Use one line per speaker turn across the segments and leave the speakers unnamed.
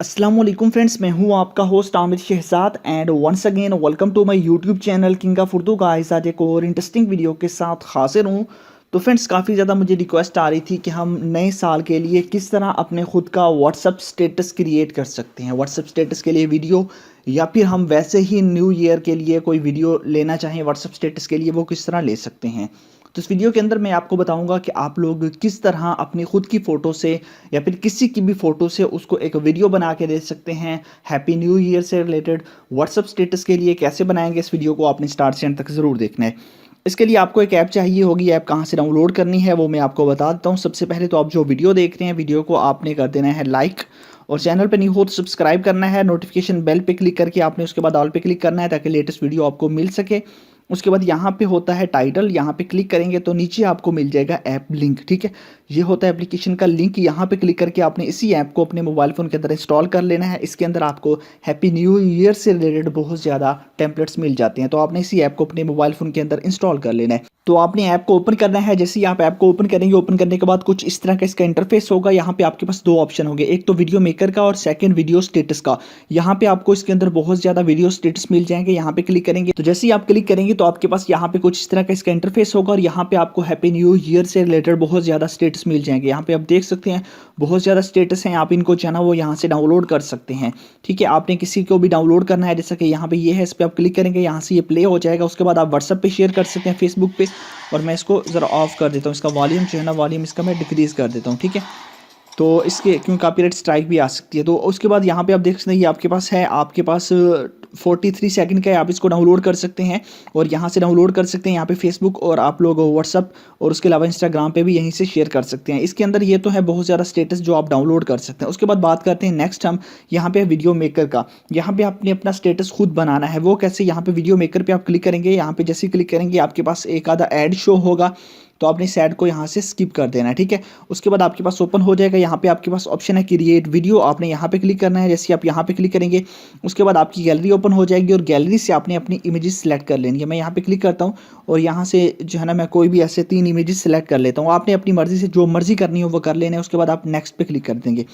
अस्सलाम वालेकुम फ्रेंड्स, मैं हूं आपका host Aamir Shahzad and once again welcome to my YouTube channel king of Urdu guys. आज एक और इंटरेस्टिंग वीडियो के साथ हाजिर हूं। तो फ्रेंड्स, काफ़ी ज़्यादा मुझे रिक्वेस्ट आ रही थी कि हम नए साल के लिए किस तरह अपने खुद का व्हाट्सअप स्टेटस क्रिएट कर सकते हैं। व्हाट्सअप स्टेटस के लिए वीडियो या फिर हम वैसे ही न्यू ईयर के लिए कोई वीडियो लेना चाहें व्हाट्सअप स्टेटस के लिए, वो किस तरह ले सकते हैं। तो इस वीडियो के अंदर मैं आपको बताऊंगा कि आप लोग किस तरह अपनी खुद की फ़ोटो से या फिर किसी की भी फ़ोटो से उसको एक वीडियो बना के दे सकते हैं। हैप्पी न्यू ईयर से रिलेटेड व्हाट्सअप स्टेटस के लिए कैसे बनाएंगे, इस वीडियो को आपने स्टार्ट से एंड तक ज़रूर देखना है। इसके लिए आपको एक ऐप चाहिए होगी। ऐप कहाँ से डाउनलोड करनी है वो मैं आपको बता देता हूँ। सबसे पहले तो आप जो वीडियो देख रहे हैं, वीडियो को आपने कर देना है लाइक, और चैनल पे नहीं हो तो सब्सक्राइब करना है। नोटिफिकेशन बेल पे क्लिक करके आपने उसके बाद ऑल पे क्लिक करना है ताकि लेटेस्ट वीडियो आपको मिल सके। उसके बाद यहाँ पे होता है टाइटल, यहाँ पे क्लिक करेंगे तो नीचे आपको मिल जाएगा ऐप लिंक। ठीक है, ये होता है एप्लीकेशन का लिंक। यहाँ पे क्लिक करके आपने इसी ऐप को अपने मोबाइल फ़ोन के अंदर इंस्टॉल कर लेना है। इसके अंदर आपको हैप्पी न्यू ईयर से रिलेटेड बहुत ज़्यादा टेम्पलेट्स मिल जाते हैं, तो आपने इसी ऐप को अपने मोबाइल फ़ोन के अंदर इंस्टॉल कर लेना है। तो आपने ऐप को ओपन करना है। जैसे ही आप ऐप को ओपन करेंगे, ओपन करने के बाद कुछ इस तरह का इसका इंटरफेस होगा। यहाँ पे आपके पास दो ऑप्शन होंगे, एक तो वीडियो मेकर का और सेकंड वीडियो स्टेटस का। यहाँ पे आपको इसके अंदर बहुत ज़्यादा वीडियो स्टेटस मिल जाएंगे। यहाँ पे क्लिक करेंगे तो जैसे ही आप क्लिक करेंगे तो आपके पास यहाँ पे कुछ इस तरह का इसका इंटरफेस होगा, और यहाँ पे आपको हैप्पी न्यू ईयर से रिलेटेड बहुत ज़्यादा स्टेटस मिल जाएंगे। यहाँ पे आप देख सकते हैं बहुत ज़्यादा स्टेटस हैं। आप इनको चाहे वो यहाँ से डाउनलोड कर सकते हैं। ठीक है, आपने किसी को भी डाउनलोड करना है, जैसा कि यहाँ पे ये है, इस पर आप क्लिक करेंगे, यहाँ से ये प्ले हो जाएगा। उसके बाद आप व्हाट्सअप पे शेयर कर सकते हैं, फेसबुक पे। और मैं इसको ज़रा ऑफ कर देता हूँ, इसका वॉल्यूम जो है ना, वॉल्यूम इसका मैं डिक्रीज़ कर देता हूँ। ठीक है, तो इसके क्यों कॉपीराइट स्ट्राइक भी आ सकती है। तो उसके बाद यहाँ पे आप देख सकते हैं ये आपके पास है, आपके पास 43 सेकंड का है। आप इसको डाउनलोड कर सकते हैं और यहाँ से डाउनलोड कर सकते हैं। यहाँ पे फेसबुक और आप लोग व्हाट्सअप और उसके अलावा इंस्टाग्राम पे भी यहीं से शेयर कर सकते हैं। इसके अंदर ये तो है बहुत ज़्यादा स्टेटस जो आप डाउनलोड कर सकते हैं। उसके बाद बात करते हैं नेक्स्ट हम यहाँ पे वीडियो मेकर का। यहाँ पे आपने अपना स्टेटस खुद बनाना है। वो कैसे, यहाँ पे वीडियो मेकर पे आप क्लिक करेंगे। यहाँ पे जैसे क्लिक करेंगे आपके पास एक आधा ऐड शो होगा, तो आपने इस ऐड को यहाँ से स्किप कर देना है। ठीक है, उसके बाद आपके पास ओपन हो जाएगा। यहाँ पे आपके पास ऑप्शन है क्रिएट वीडियो, आपने यहाँ पे क्लिक करना है। जैसे आप यहाँ पे क्लिक करेंगे उसके बाद आपकी गैलरी ओपन हो जाएगी, और गैलरी से आपने अपनी इमेजेस सेलेक्ट कर लेनी है। मैं यहाँ पे क्लिक करता हूँ और यहाँ से जो है ना, मैं कोई भी ऐसे 3 इमेजेस सेलेक्ट कर लेता हूँ। आपने अपनी मर्जी से जो मर्जी करनी हो वो कर लेना है। उसके बाद आप नेक्स्ट पे क्लिक कर देंगे।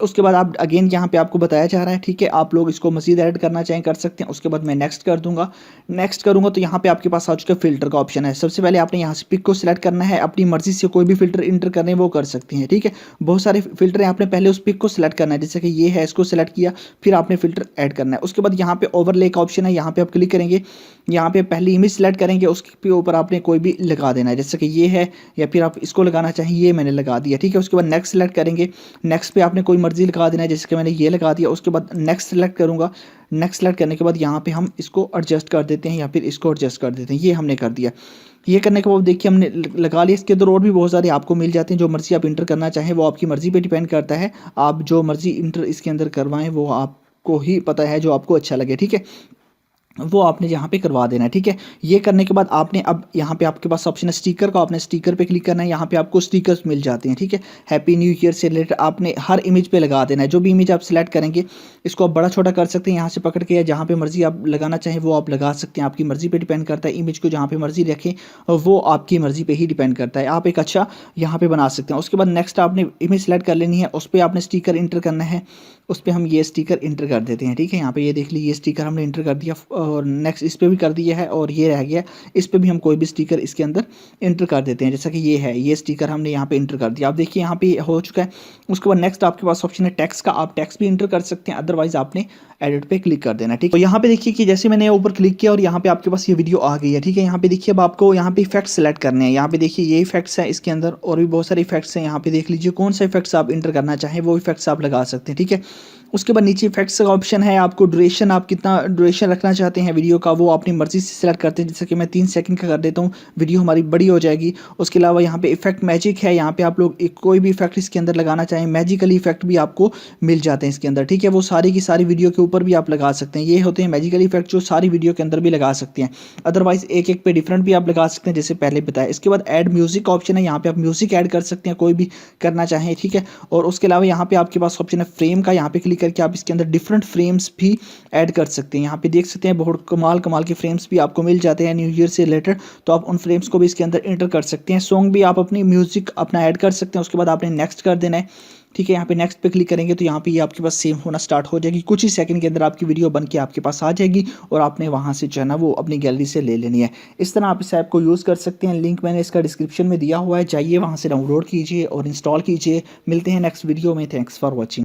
उसके बाद आप अगेन यहाँ पे आपको बताया जा रहा है, ठीक है, आप लोग इसको मज़ीद ऐड करना चाहें कर सकते हैं। उसके बाद मैं नेक्स्ट कर दूंगा। नेक्स्ट करूंगा तो यहाँ पे आपके पास आ चुका फिल्टर का ऑप्शन है। सबसे पहले आपने यहाँ से पिक को सिलेक्ट करना है। अपनी मर्जी से कोई भी फिल्टर इंटर करने वो कर सकते हैं। ठीक है, बहुत सारे फिल्टर हैं, आपने पहले उस पिक को सिलेक्ट करना है। जैसे कि ये है, इसको सिलेक्ट किया, फिर आपने फिल्टर ऐड करना है। उसके बाद यहाँ पे ओवरले का ऑप्शन है, यहाँ पे आप क्लिक करेंगे। यहाँ पे पहली इमेज सेलेक्ट करेंगे, उसके ऊपर आपने कोई भी लगा देना है, जैसे कि ये है, या फिर आप इसको लगाना चाहें, ये मैंने लगा दिया। ठीक है, उसके बाद नेक्स्ट सेलेक्ट करेंगे। नेक्स्ट पे आपने कोई मर्जी लगा देना है, जैसे कि मैंने ये लगा दिया। उसके बाद नेक्स्ट सेलेक्ट करूँगा। नेक्स्ट सेलेक्ट करने के बाद यहाँ पे हम इसको एडजस्ट कर देते हैं या फिर इसको एडजस्ट कर देते हैं। ये हमने कर दिया। ये करने के बाद देखिए हमने लगा लिया। इसके अंदर और भी बहुत सारे आपको मिल जाते हैं, जो मर्जी आप इंटर करना चाहें वो आपकी मर्जी पे डिपेंड करता है। आप जो मर्जी इंटर इसके अंदर करवाएं वो आपको ही पता है, जो आपको अच्छा लगे। ठीक है, वो आपने यहाँ पे करवा देना है। ठीक है, ये करने के बाद आपने अब यहाँ पे आपके पास ऑप्शन है स्टिकर का, आपने स्टिकर पे क्लिक करना है। यहाँ पे आपको स्टिकर्स मिल जाते हैं। ठीक है, हैप्पी न्यू ईयर से रिलेटेड आपने हर इमेज पे लगा देना है। जो भी इमेज आप सिलेक्ट करेंगे, इसको आप बड़ा छोटा कर सकते हैं यहाँ से पकड़ के, या जहाँ पे मर्जी आप लगाना चाहें वो आप लगा सकते हैं। आपकी मर्जी पे डिपेंड करता है। इमेज को जहाँ पे मर्जी रखें वो आपकी मर्जी पे ही डिपेंड करता है। आप एक अच्छा यहाँ पे बना सकते हैं। उसके बाद नेक्स्ट आपने इमेज सेलेक्ट कर लेनी है, उस पर आपने स्टिकर इंटर करना है। उस पर हम ये स्टिकर इंटर कर देते हैं। ठीक है, यहाँ पे ये देख लीजिए, ये स्टिकर हमने इंटर कर दिया, और नेक्स्ट इस पे भी कर दिया है, और ये रह गया, इस पे भी हम कोई भी स्टिकर इसके अंदर इंटर कर देते हैं। जैसा कि ये है, ये स्टिकर हमने यहाँ पे इंटर कर दिया। आप देखिए यहाँ पे हो चुका है। उसके बाद नेक्स्ट आपके पास ऑप्शन है टेक्स्ट का, आप टेक्स्ट भी इंटर कर सकते हैं, अदरवाइज आपने एडिट पे क्लिक कर देना। ठीक है, तो यहाँ पे देखिए कि जैसे मैंने ऊपर क्लिक किया और यहाँ पे आपके पास ये वीडियो आ गई है। ठीक है, यहाँ पे देखिए अब आपको यहाँ पे इफेक्ट्स सेलेक्ट करने हैं। यहाँ पे देखिए ये इफेक्ट्स है, इसके अंदर और भी बहुत सारे इफेक्ट्स हैं। यहाँ पे देख लीजिए कौन सा इफेक्ट्स आप इंटर करना चाहें वो इफेक्ट्स आप लगा सकते हैं। ठीक है, उसके बाद नीचे इफेक्ट्स का ऑप्शन है। आपको ड्यूरेशन, आप कितना ड्यूरेशन रखना चाहते हैं वीडियो का, वो अपनी मर्जी से सिलेक्ट करते हैं। जैसे कि मैं 3 सेकंड का कर देता हूँ, वीडियो हमारी बड़ी हो जाएगी। उसके अलावा यहाँ पे इफेक्ट मैजिक है, यहाँ पे आप लोग कोई भी इफेक्ट इसके अंदर लगाना चाहें, मैजिकली इफेक्ट भी आपको मिल जाते हैं इसके अंदर। ठीक है, वो सारी की सारी वीडियो के ऊपर भी आप लगा सकते हैं। ये होते हैं मैजिकल इफेक्ट जो सारी वीडियो के अंदर भी लगा सकते हैं। अदरवाइज एक एक पे डिफरेंट भी आप लगा सकते हैं, जैसे पहले बताया। इसके बाद ऐड म्यूजिक का ऑप्शन है, यहाँ पे आप म्यूजिक ऐड कर सकते हैं, कोई भी करना चाहें। ठीक है, और उसके अलावा यहाँ पे आपके पास ऑप्शन है फ्रेम का, यहाँ पे क्लिक करके आप इसके अंदर डिफरेंट फ्रेम्स भी ऐड कर सकते हैं। यहाँ पे देख सकते हैं बहुत कमाल कमाल के फ्रेम्स भी आपको मिल जाते हैं न्यू ईयर से रिलेटेड, तो आप उन फ्रेम्स को भी इसके अंदर इंटर कर सकते हैं। सॉन्ग भी आप अपनी म्यूजिक अपना ऐड कर सकते हैं। उसके बाद आपने नेक्स्ट कर देना है। ठीक है, यहाँ पे नेक्स्ट पे क्लिक करेंगे तो यहाँ पे ये आपके पास सेव होना स्टार्ट हो जाएगी। कुछ ही सेकंड के अंदर आपकी वीडियो बन के आपके पास आ जाएगी और आपने वहाँ से जो है ना वो अपनी गैलरी से ले लेनी है। इस तरह आप इस ऐप को यूज़ कर सकते हैं। लिंक मैंने इसका डिस्क्रिप्शन में दिया हुआ है, जाइए वहाँ से डाउनलोड कीजिए और इंस्टॉल कीजिए। मिलते हैं नेक्स्ट वीडियो में। Thanks for watching.